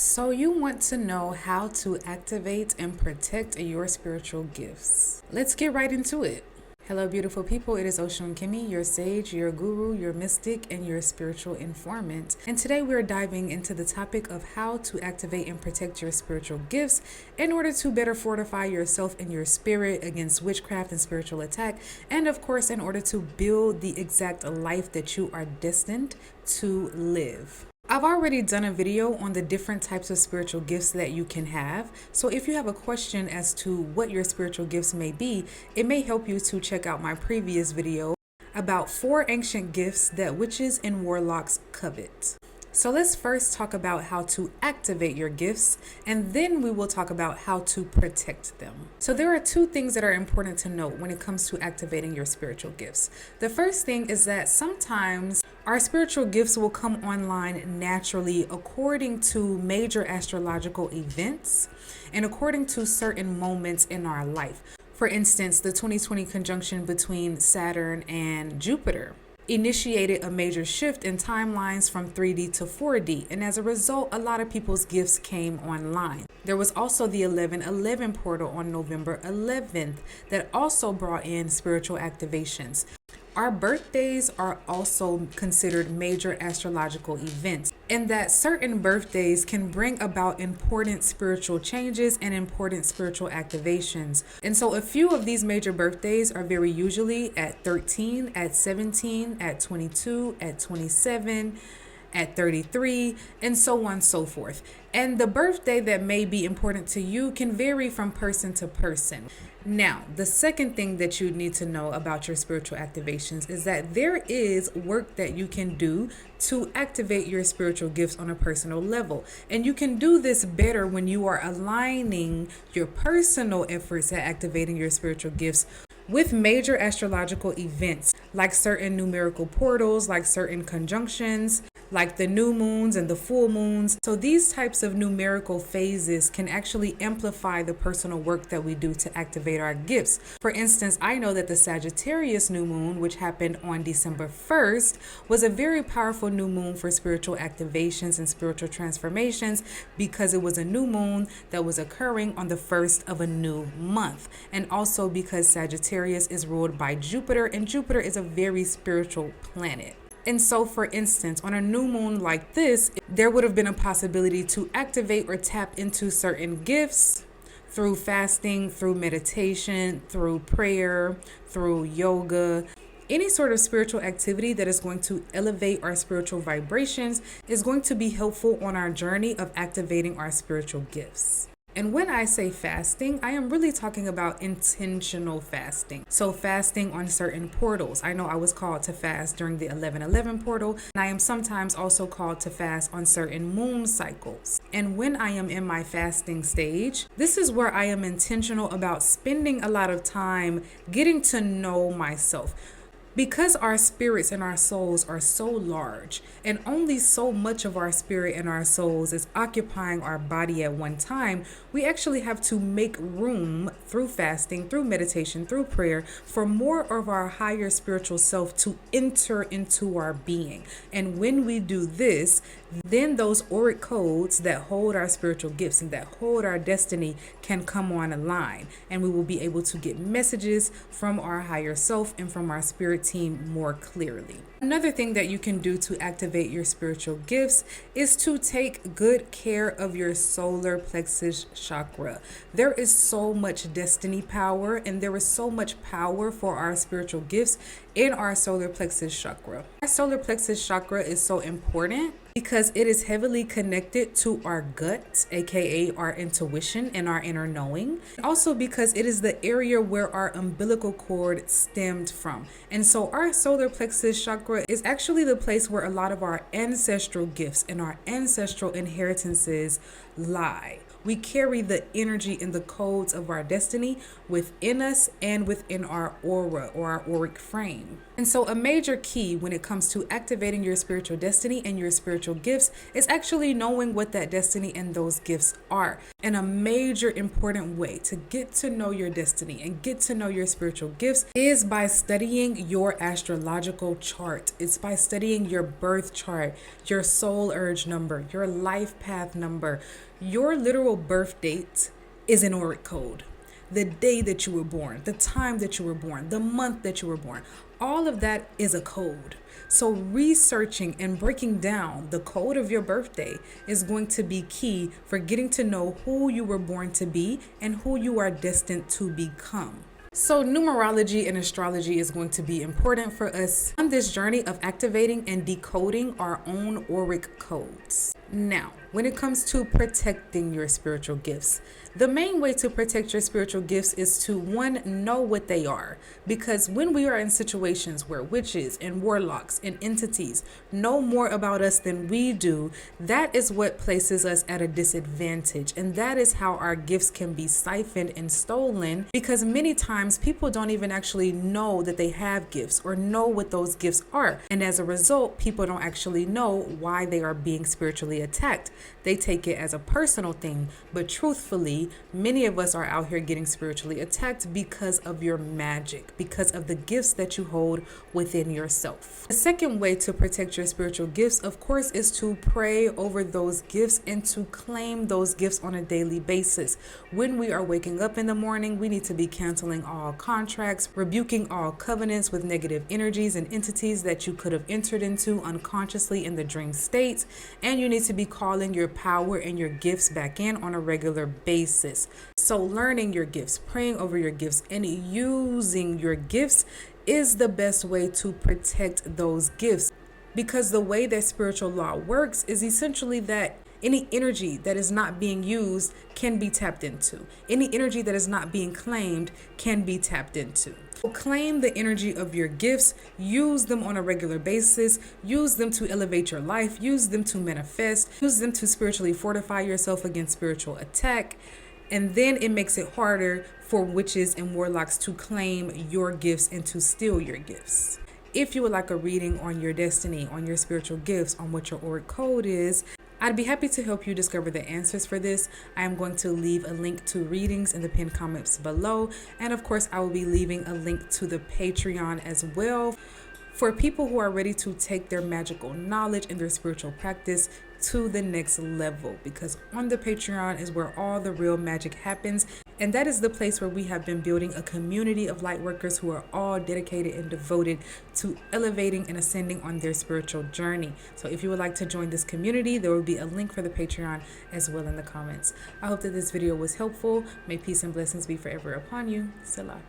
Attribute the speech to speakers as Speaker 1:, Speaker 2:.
Speaker 1: So you want to know how to activate and protect your spiritual gifts. Let's get right into it. Hello, beautiful people. It is Oshun Kimmy, your sage, your guru, your mystic, and your spiritual informant. And today we're diving into the topic of how to activate and protect your spiritual gifts in order to better fortify yourself and your spirit against witchcraft and spiritual attack. And of course, in order to build the exact life that you are destined to live. I've already done a video on the different types of spiritual gifts that you can have. So if you have a question as to what your spiritual gifts may be, it may help you to check out my previous video about 4 ancient gifts that witches and warlocks covet. So let's first talk about how to activate your gifts, and then we will talk about how to protect them. So there are 2 things that are important to note when it comes to activating your spiritual gifts. The first thing is that sometimes our spiritual gifts will come online naturally according to major astrological events and according to certain moments in our life. For instance, the 2020 conjunction between Saturn and Jupiter initiated a major shift in timelines from 3D to 4D, and as a result, a lot of people's gifts came online. There was also the 11/11 portal on November 11th that also brought in spiritual activations. Our birthdays are also considered major astrological events, and that certain birthdays can bring about important spiritual changes and important spiritual activations. And so a few of these major birthdays are very usually at 13, at 17, at 22, at 27, at 33, and so on and so forth. And the birthday that may be important to you can vary from person to person. Now, the second thing that you need to know about your spiritual activations is that there is work that you can do to activate your spiritual gifts on a personal level. And you can do this better when you are aligning your personal efforts at activating your spiritual gifts with major astrological events, like certain numerical portals, like certain conjunctions, like the new moons and the full moons. So these types of numerical phases can actually amplify the personal work that we do to activate our gifts. For instance, I know that the Sagittarius new moon, which happened on December 1st, was a very powerful new moon for spiritual activations and spiritual transformations because it was a new moon that was occurring on the 1st of a new month. And also because Sagittarius is ruled by Jupiter, and Jupiter is a very spiritual planet. And so, for instance, on a new moon like this, there would have been a possibility to activate or tap into certain gifts through fasting, through meditation, through prayer, through yoga. Any sort of spiritual activity that is going to elevate our spiritual vibrations is going to be helpful on our journey of activating our spiritual gifts. And when I say fasting, I am really talking about intentional fasting. So fasting on certain portals. I know I was called to fast during the 11/11 portal, and I am sometimes also called to fast on certain moon cycles. And when I am in my fasting stage, this is where I am intentional about spending a lot of time getting to know myself. Because our spirits and our souls are so large, and only so much of our spirit and our souls is occupying our body at one time, we actually have to make room through fasting, through meditation, through prayer, for more of our higher spiritual self to enter into our being. And when we do this, then those auric codes that hold our spiritual gifts and that hold our destiny can come online, and we will be able to get messages from our higher self and from our spirit team more clearly. Another thing that you can do to activate your spiritual gifts is to take good care of your solar plexus chakra. There is so much destiny power, and there is so much power for our spiritual gifts in our solar plexus chakra. Our solar plexus chakra is so important because it is heavily connected to our gut, aka our intuition and our inner knowing. Also because it is the area where our umbilical cord stemmed from. And so our solar plexus chakra is actually the place where a lot of our ancestral gifts and our ancestral inheritances lie. We carry the energy and the codes of our destiny within us and within our aura or our auric frame. And so a major key when it comes to activating your spiritual destiny and your spiritual gifts is actually knowing what that destiny and those gifts are. And a major important way to get to know your destiny and get to know your spiritual gifts is by studying your astrological chart. It's by studying your birth chart, your soul urge number, your life path number. Your literal birth date is an auric code. The day that you were born, the time that you were born, the month that you were born, all of that is a code. So researching and breaking down the code of your birthday is going to be key for getting to know who you were born to be and who you are destined to become. So numerology and astrology is going to be important for us on this journey of activating and decoding our own auric codes. Now, when it comes to protecting your spiritual gifts, the main way to protect your spiritual gifts is to, one, know what they are. Because when we are in situations where witches and warlocks and entities know more about us than we do, that is what places us at a disadvantage. And that is how our gifts can be siphoned and stolen, because many times people don't even actually know that they have gifts or know what those gifts are. And as a result, people don't actually know why they are being spiritually attacked. They take it as a personal thing, but truthfully, many of us are out here getting spiritually attacked because of your magic, because of the gifts that you hold within yourself. The second way to protect your spiritual gifts, of course, is to pray over those gifts and to claim those gifts on a daily basis. When we are waking up in the morning, we need to be canceling all contracts, rebuking all covenants with negative energies and entities that you could have entered into unconsciously in the dream states, and you need to be calling your power and your gifts back in on a regular basis. So learning your gifts, praying over your gifts, and using your gifts is the best way to protect those gifts. Because the way that spiritual law works is essentially that any energy that is not being used can be tapped into. Any energy that is not being claimed can be tapped into. So claim the energy of your gifts, use them on a regular basis, use them to elevate your life, use them to manifest, use them to spiritually fortify yourself against spiritual attack. And then it makes it harder for witches and warlocks to claim your gifts and to steal your gifts. If you would like a reading on your destiny, on your spiritual gifts, on what your auric code is, I'd be happy to help you discover the answers for this. I am going to leave a link to readings in the pinned comments below. And of course, I will be leaving a link to the Patreon as well for people who are ready to take their magical knowledge and their spiritual practice to the next level. Because on the Patreon is where all the real magic happens. And that is the place where we have been building a community of light workers who are all dedicated and devoted to elevating and ascending on their spiritual journey. So if you would like to join this community, there will be a link for the Patreon as well in the comments. I hope that this video was helpful. May peace and blessings be forever upon you. Selah.